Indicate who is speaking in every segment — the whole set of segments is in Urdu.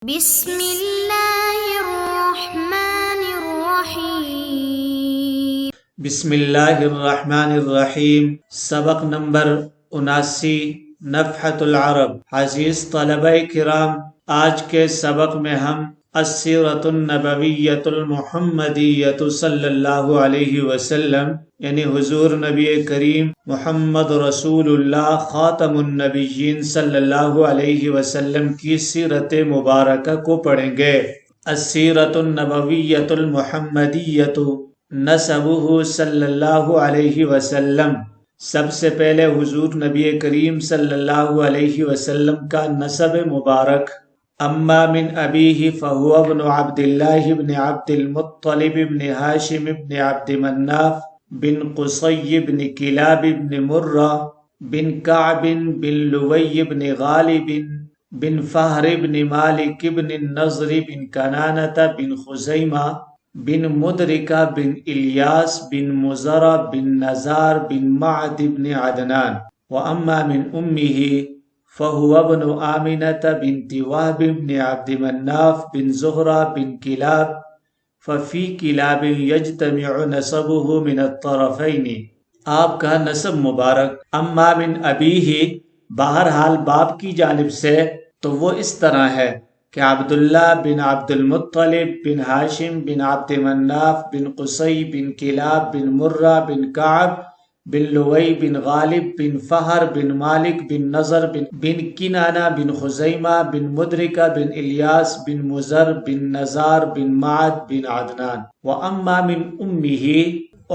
Speaker 1: بسم اللہ الرحمن الرحیم۔
Speaker 2: بسم اللہ الرحمن الرحیم۔ سبق نمبر 79، نفحۃ العرب۔ عزیز طلبہ کرام، آج کے سبق میں ہم السیرۃ النبویۃ المحمدیۃ صلی اللہ علیہ وسلم یعنی حضور نبی کریم محمد رسول اللہ خاتم النبیین صلی اللہ علیہ وسلم کی سیرت مبارکہ کو پڑھیں گے۔ السیرۃ النبویۃ المحمدیۃ نسبہ صلی اللہ علیہ وسلم۔ سب سے پہلے حضور نبی کریم صلی اللہ علیہ وسلم کا نسب مبارک۔ اما من ابیہ فہو ابن عبد اللہ بن عبد المطلب بن ہاشم بن عبد مناف بن قصی بن کلاب بن مرہ بن کعب بن لوی بن غالب بن فہر بن مالک بن النضر بن کنانۃ بن خزیمہ بن مدرکہ بن الیاس بن مزرہ بن نزار بن معد بن عدنان۔ واما من امہ فهو ابن آمنة بنت وهب بن عبد مناف بن زہرہ بن کلاب ففی کلاب یجتمع نسبہ من الطرفین۔ آپ کا نسب مبارک اما من ابیہ بہرحال باپ کی جانب سے تو وہ اس طرح ہے کہ عبداللہ بن عبد المطلب بن ہاشم بن عبد مناف بن قصی بن کلاب بن مرہ بن کعب بن لوی بن غالب بن فہر بن مالک بن نضر بن کنانہ بن خزیمہ بن مدرکہ بن الیاس بن مزر بن نزار بن معد بن عدنان۔ واما من امہ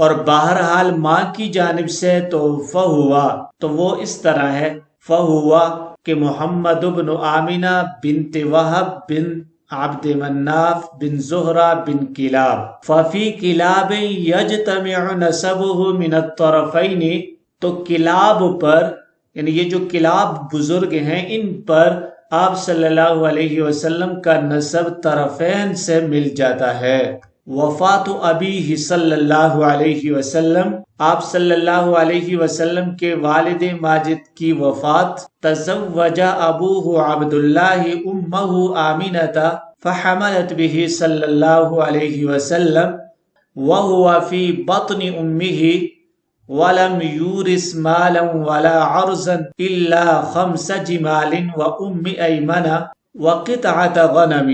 Speaker 2: اور بہرحال ماں کی جانب سے تو فہوا تو وہ اس طرح ہے فہوا کہ محمد بن آمنہ بنت وہب بن عبد مناف بن زہرہ بن کلاب ففی کلاب یجتمع نسبہ من الطرفین۔ تو کلاب پر یعنی یہ جو کلاب بزرگ ہیں ان پر آپ صلی اللہ علیہ وسلم کا نسب طرفین سے مل جاتا ہے۔ وفات ابیہ صلی اللہ علیہ وسلم، آپ صلی اللہ علیہ وسلم کے والد ماجد کی وفات۔ تزوج ابوہ عبداللہ امہ آمنۃ فحملت به صلی اللہ علیہ وسلم وهو في بطن امہ ولم یورث مالا ولا عرضا الا 5 جمال وام ایمن وقطعة غنم۔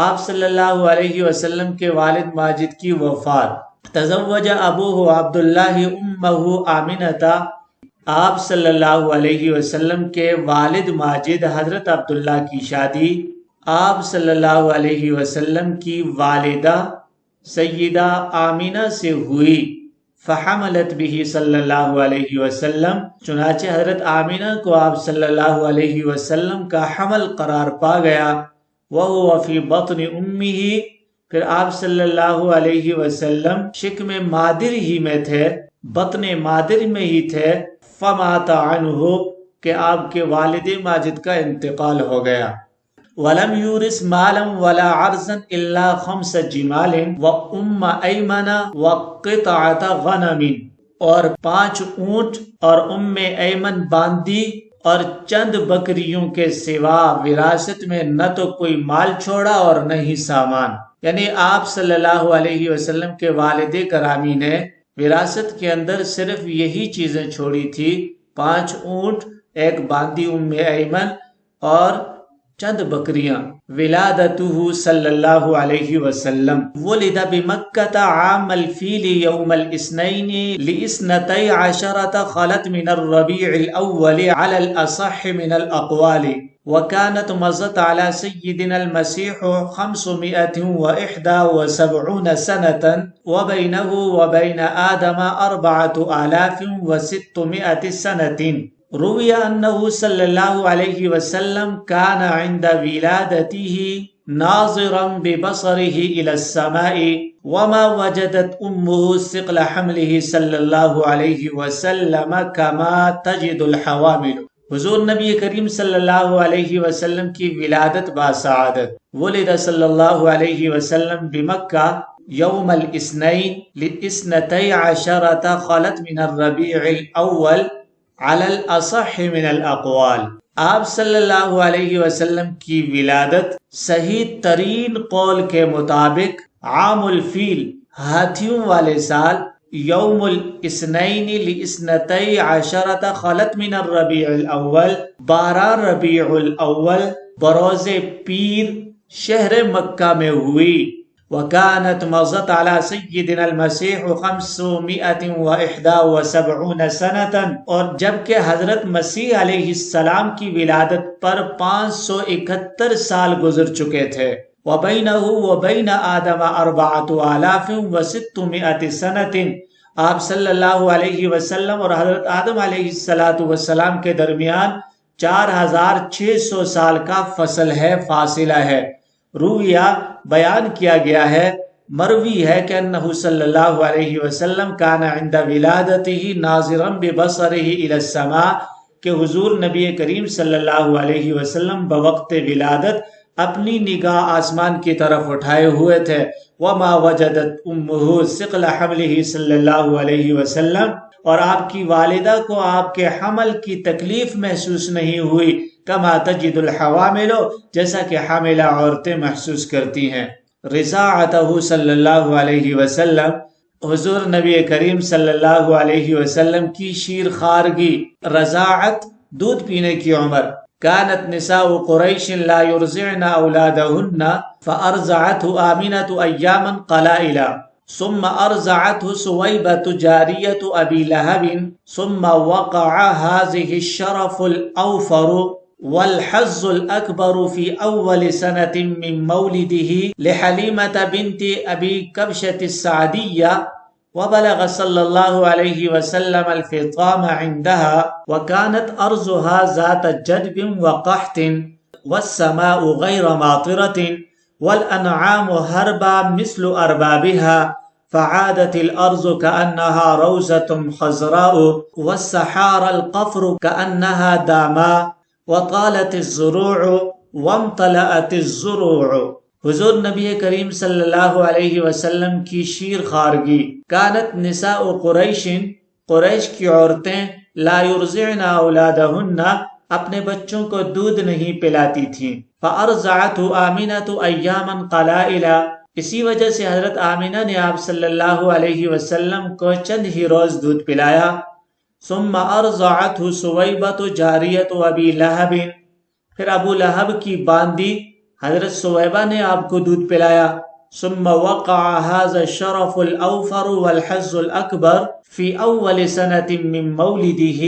Speaker 2: آپ صلی اللہ علیہ وسلم کے والد ماجد کی وفات۔ تزوج ابوہ عبداللہ امہ آمنۃ، آپ صلی اللہ علیہ وسلم کے والد ماجد حضرت عبداللہ کی شادی آپ صلی اللہ علیہ وسلم کی والدہ سیدہ آمنہ سے ہوئی۔ فحملت به صلی اللہ علیہ وسلم، چنانچہ حضرت آمنہ کو آپ صلی اللہ علیہ وسلم کا حمل قرار پا گیا۔ وَهُوَ فِي بَطْنِ أُمِّهِ، پھر آپ صلی اللہ علیہ وسلم شکم مادر ہی میں تھے، بطن مادر میں ہی تھے۔ فَمَاتَ عَنْهُ، کہ آپ کے والد ماجد کا انتقال ہو گیا۔ وَلَمْ يُورِثْ مَالًا وَلَا عَرْضًا إِلَّا 5 جِمَالٍ وَأُمَّ أَيْمَنَ وَقِطْعَةَ غَنَمٍ، اور 5 اونٹ اور ایمن باندی اور چند بکریوں کے سوا وراثت میں نہ تو کوئی مال چھوڑا اور نہ ہی سامان۔ یعنی آپ صلی اللہ علیہ وسلم کے والد گرامی نے وراثت کے اندر صرف یہی چیزیں چھوڑی تھی، 5 اونٹ، ایک باندی ایمن اور چند بکریاں۔ ولادتہ صلی اللہ علیہ وسلم، ولد بمکہ عام الفیل یوم الاثنین لاثنتی عشرۃ خلت من الربیع الاول علی الاصح من الاقوال، وكانت مضت على سيدنا المسيح 571 سنة وبينه وبين آدم 4600 سنة۔ روی انہ صلی اللہ علیہ وسلم کان عند ولادته ناظرا ببصره الى السماء وما وجدت امه ثقل حمله صلی اللہ علیہ وسلم كما تجد الحوامل۔ حضور نبی کریم صلی اللہ علیہ وسلم کی ولادت باسعادت۔ ولد صلی اللہ علیہ وسلم بمکہ یوم الاثنین لاثنتی عشرۃ خلت من الربیع الاول علی الاصح من الاقوال۔ آپ صلی اللہ علیہ وسلم کی ولادت صحیح ترین قول کے مطابق عام الفیل ہاتھیوں والے سال یوم الاثنین لاثنتی عشرۃ خلت من الربیع الاول 12 ربیع الاول بروز پیر شہر مکہ میں ہوئی۔ وكانت مضت على سيدنا المسيح 571 سنة، اور جبکہ حضرت مسیح علیہ السلام کی ولادت پر 571 سال گزر چکے تھے۔ وبينه وبين آدم 4600 سنة، آپ صلی اللہ علیہ وسلم اور حضرت آدم علیہ السلام کے درمیان 4600 سال کا فصل ہے، فاصلہ ہے۔ رویہ بیان کیا گیا ہے، مروی ہے کہ انہ صلی اللہ علیہ وسلم کان عند ولادتہ ناظرا ببصرہ الی السماء، کہ حضور نبی کریم صلی اللہ علیہ وسلم بوقت ولادت اپنی نگاہ آسمان کی طرف اٹھائے ہوئے تھے۔ وما وجدت امہ ثقل حملہ صلی اللہ علیہ وسلم، اور آپ کی والدہ کو آپ کے حمل کی تکلیف محسوس نہیں ہوئی، کما تجد الحوامل، جیسا کہ حاملہ عورتیں محسوس کرتی ہیں۔ رضاعتہ صلی اللہ علیہ وسلم، حضور نبی کریم صلی اللہ علیہ وسلم کی شیر خارگی، رضاعت دودھ پینے کی عمر۔ كانت نساء قریش لا يرضعن اولادهن فارضعته آمنة اياما قلائلا، ثم ارضعته سويبة جارية ابي لهب، ثم وقع هذه الشرف الاوفر والحظ الأكبر في أول سنة من مولده لحليمة بنت أبي كبشة السعدية، وبلغ صلى الله عليه وسلم الفطام عندها، وكانت أرضها ذات جدب وقحط، والسماء غير ماطرة، والأنعام هربا مثل أربابها، فعادت الأرض كأنها روزة خضراء، والسحار القفر كأنها داما، وطالت الزروع وامتلأت الزروع۔ حضور نبی کریم صلی اللہ علیہ وسلم کی شیر خارگی۔ کانت نساء قریش، قریش کی عورتیں، لا یرضعن اولادہن، اپنے بچوں کو دودھ نہیں پلاتی تھیں۔ فارضعته آمنة ایاما قلائلا، اسی وجہ سے حضرت آمنہ نے آپ صلی اللہ علیہ وسلم کو چند ہی روز دودھ پلایا۔ ثم ارضعته سویبۃ جاریۃ ابی لہب، پھر ابو لہب کی باندی حضرت سویبہ نے آپ کو دودھ پلایا۔ ثم وقع هذا الشرف الاوفر والحظ الاکبر فی اول سنۃ من مولده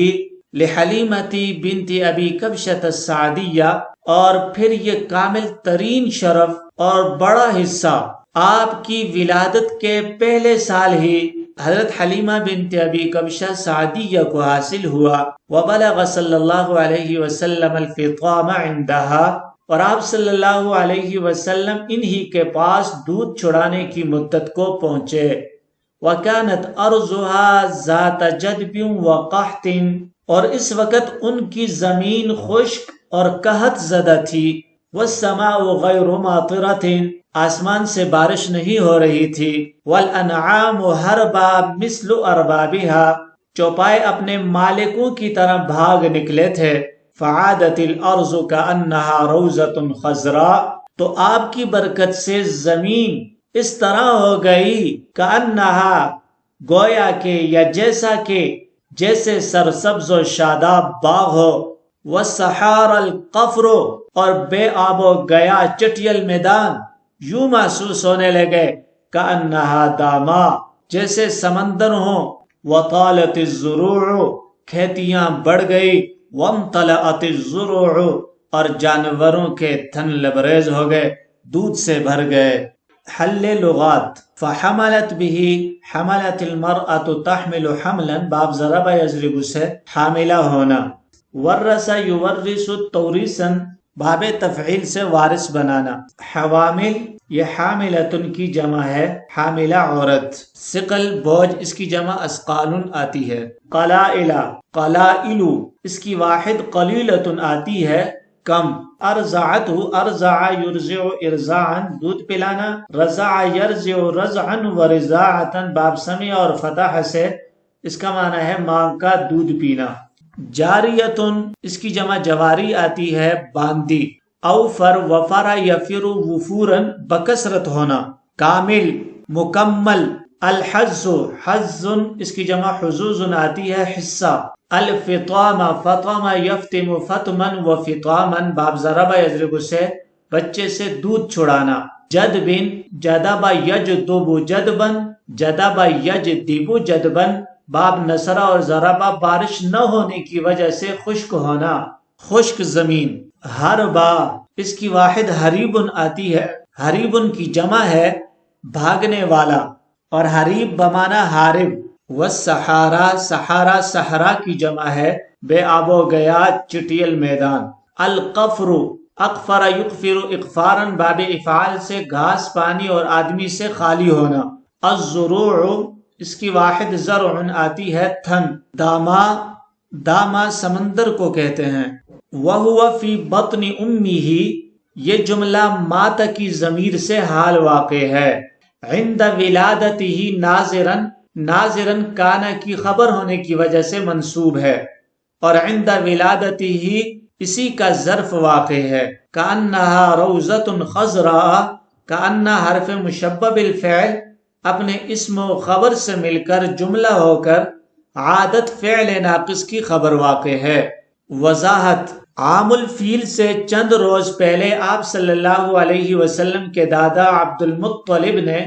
Speaker 2: لحلیمۃ بنت ابی کبشۃ السعدیہ، اور پھر یہ کامل ترین شرف اور بڑا حصہ آپ کی ولادت کے پہلے سال ہی حضرت حلیمہ بنت ابی کبشہ سعدیہ کو حاصل ہوا۔ وبلغ صلی اللہ علیہ وسلم الفطام عندها، اور آپ صلی اللہ علیہ وسلم انہی کے پاس دودھ چھڑانے کی مدت کو پہنچے۔ وَكَانَتْ أَرْضُهَا ذَاتَ جَدْبٍ وَقَحْطٍ، اور اس وقت ان کی زمین خشک اور قحط زدہ تھی۔ وَالسَّمَاءُ غَيْرُ مَاطِرَةٍ، آسمان سے بارش نہیں ہو رہی تھی۔ وَالْأَنْعَامُ هَرْبَا مِثْلُ أَرْبَابِهَا، چوپائے اپنے مالکوں کی طرح بھاگ نکلے تھے۔ فعادت الارض کانہا روزۃ خضراء، تو آپ کی برکت سے زمین اس طرح ہو گئی، کانہا، گویا کہ یا جیسا کہ جیسے سرسبز و شاداب باغ ہو۔ والسحار القفر، اور بے آب و گیا چٹیل میدان یوں محسوس ہونے لگے، کانہا داما، جیسے سمندر ہوں۔ وطالت الزروع، کھیتیاں بڑھ گئی۔ وامتلأت الزروع، اور جانوروں کے تھن لبریز ہو گئے، دودھ سے بھر گئے۔ حل لغات، فحملت به، حملت المرأة تحمل حملا، باب ضرب یضرب سے حاملہ ہونا۔ ورث یورث توریثا، باب تفعیل سے وارث بنانا۔ حوامل، یہ حاملتن کی جمع ہے، حاملہ عورت۔ ثقل، بوجھ، اس کی جمع اسقالن آتی ہے۔ قلائلہ، قلائل، اس کی واحد قلیلتن آتی ہے، کم۔ ارضعتہ، ارضع یرضع ارضاعا، دودھ پلانا۔ رضع یرضع رضعا ورضاعتا، باب سمع اور فتح سے اس کا معنی ہے ماں کا دودھ پینا۔ جاریتن اس کی جمع جواری آتی ہے باندی، اوفر وفر یفر وفورن بکثرت ہونا، کامل مکمل، الحز حز اس کی جمع حظوظ آتی ہے حصہ، الفطام فطم یفتم فتما وفطاما باب ضرب یضرب سے بچے سے دودھ چھڑانا، جدب جدب یجدب جدبا جدب یجدب جدبا باب نصرہ اور ضربہ بارش نہ ہونے کی وجہ سے خشک ہونا، خشک زمین، حربا اس کی واحد حریبن آتی ہے، حریبن کی جمع ہے بھاگنے والا، اور حریب بمانا حارب، والسحارا سحارا صحرا کی جمع ہے بے آب و گیا چٹیل میدان، القفر اقفر یقفر اقفارن باب افعال سے گھاس پانی اور آدمی سے خالی ہونا، الزروع اس کی واحد زرع آتی ہے تھن، داما داما سمندر کو کہتے ہیں، وَهُوَ فِي بَطْنِ أُمِّهِ یہ جملہ مات کی ضمیر سے حال واقع ہے، عند ولادته ناظرن ناظرن کانا کی خبر ہونے کی وجہ سے منصوب ہے، اور عند ولادته اسی کا ظرف واقع ہے، کأنها روضة خضراء کأنها حرف مشبہ بالفعل اپنے اسم و خبر سے مل کر جملہ ہو کر عادت فعل ناقص کی خبر واقع ہے، وضاحت عام الفیل سے چند روز پہلے آپ صلی اللہ علیہ وسلم کے دادا عبد المطلب نے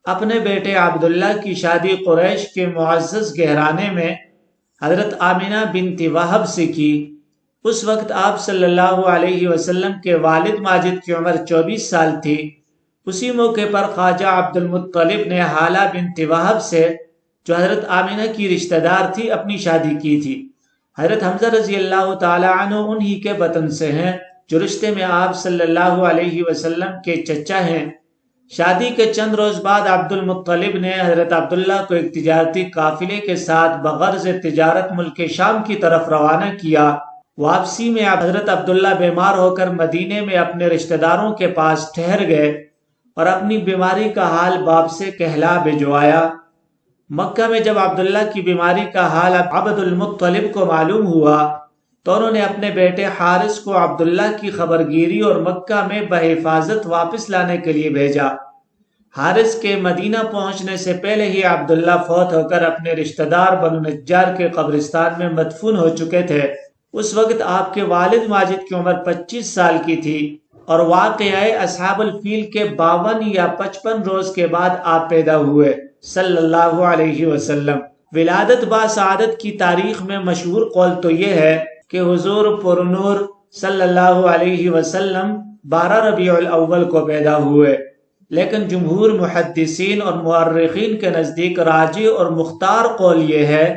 Speaker 2: اپنے بیٹے عبداللہ کی شادی قریش کے معزز گہرانے میں حضرت آمنہ بنت وہب سے کی۔ اس وقت آپ صلی اللہ علیہ وسلم کے والد ماجد کی عمر 24 سال تھی۔ اسی موقع پر خواجہ عبد المطلب نے حالہ بنت وہب سے جو حضرت آمنہ کی رشتہ دار تھی اپنی شادی کی تھی۔ حضرت حمزہ رضی اللہ تعالی عنہ انہی کے بطن سے ہیں جو رشتے میں آپ صلی اللہ علیہ وسلم کے چچا ہیں۔ شادی کے چند روز بعد عبد المطلب نے حضرت عبداللہ کو ایک تجارتی قافلے کے ساتھ بغرض تجارت ملک شام کی طرف روانہ کیا۔ واپسی میں حضرت عبداللہ بیمار ہو کر مدینے میں اپنے رشتہ داروں کے پاس ٹھہر گئے اور اپنی بیماری کا حال باپ سے کہلا بھجوایا۔ مکہ میں جب عبداللہ کی بیماری کا حال عبد المطلب کو معلوم ہوا تو انہوں نے اپنے بیٹے حارث کو عبداللہ کی خبرگیری اور مکہ میں بحفاظت واپس لانے کے لیے بھیجا۔ حارث کے مدینہ پہنچنے سے پہلے ہی عبداللہ فوت ہو کر اپنے رشتہ دار بنو نجار کے قبرستان میں مدفون ہو چکے تھے۔ اس وقت آپ کے والد ماجد کی عمر 25 سال کی تھی اور واقعہ اصحاب الفیل کے 52 یا 55 روز کے بعد آپ پیدا ہوئے صلی اللہ علیہ وسلم۔ ولادت با سعادت کی تاریخ میں مشہور قول تو یہ ہے کہ حضور پرنور صلی اللہ علیہ وسلم 12 ربیع الاول کو پیدا ہوئے، لیکن جمہور محدثین اور مورخین کے نزدیک راجح اور مختار قول یہ ہے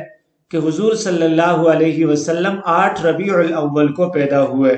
Speaker 2: کہ حضور صلی اللہ علیہ وسلم 8 ربیع الاول کو پیدا ہوئے۔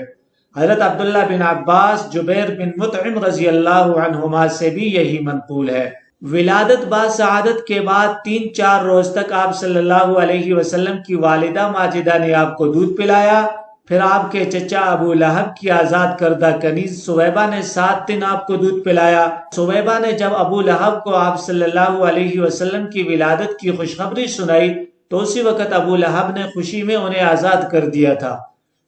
Speaker 2: حضرت عبداللہ بن عباس، جبیر بن مطعم رضی اللہ عنہما سے بھی یہی منقول ہے۔ ولادت با سعادت کے بعد 3-4 روز تک آپ صلی اللہ علیہ وسلم کی والدہ ماجدہ نے آپ کو دودھ پلایا، پھر آپ کے چچا ابو لہب کی آزاد کردہ کنیز سویبہ نے 7 دن آپ کو دودھ پلایا۔ سویبہ نے جب ابو لہب کو آپ صلی اللہ علیہ وسلم کی ولادت کی خوشخبری سنائی تو اسی وقت ابو لہب نے خوشی میں انہیں آزاد کر دیا تھا۔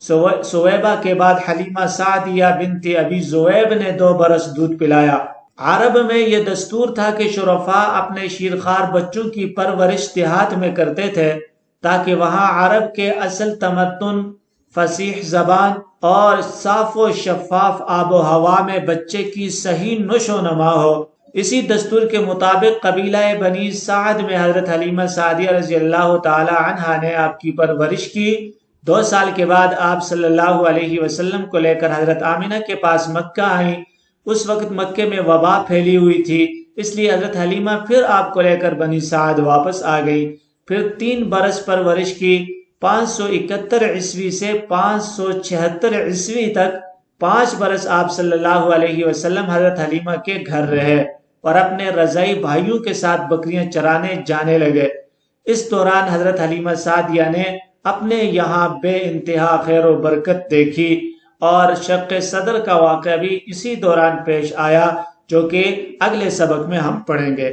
Speaker 2: سویبہ کے بعد حلیمہ سعدیہ بنت ابی زویب نے 2 برس دودھ پلایا۔ عرب میں یہ دستور تھا کہ شرفاء اپنے شیرخوار بچوں کی پرورش دیہات میں کرتے تھے تاکہ وہاں عرب کے اصل تمدن، فصیح زبان اور صاف و شفاف آب و ہوا میں بچے کی صحیح نشو و نما ہو۔ اسی دستور کے مطابق قبیلہ بنی سعد میں حضرت حلیمہ سعدیہ رضی اللہ تعالی عنہا نے آپ کی پرورش کی۔ 2 سال کے بعد آپ صلی اللہ علیہ وسلم کو لے کر حضرت آمنہ کے پاس مکہ آئیں۔ اس وقت مکے میں وبا پھیلی ہوئی تھی، اس لیے حضرت حلیمہ پھر آپ کو لے کر بنی سعد واپس آ گئی۔ پھر 3 برس پرورش کی، 571 عیسوی سے 576 عیسوی تک 5 برس آپ صلی اللہ علیہ وسلم حضرت حلیمہ کے گھر رہے اور اپنے رضائی بھائیوں کے ساتھ بکریاں چرانے جانے لگے۔ اس دوران حضرت حلیمہ سعدیہ نے اپنے یہاں بے انتہا خیر و برکت دیکھی اور شق صدر کا واقعہ بھی اسی دوران پیش آیا جو کہ اگلے سبق میں ہم پڑھیں گے۔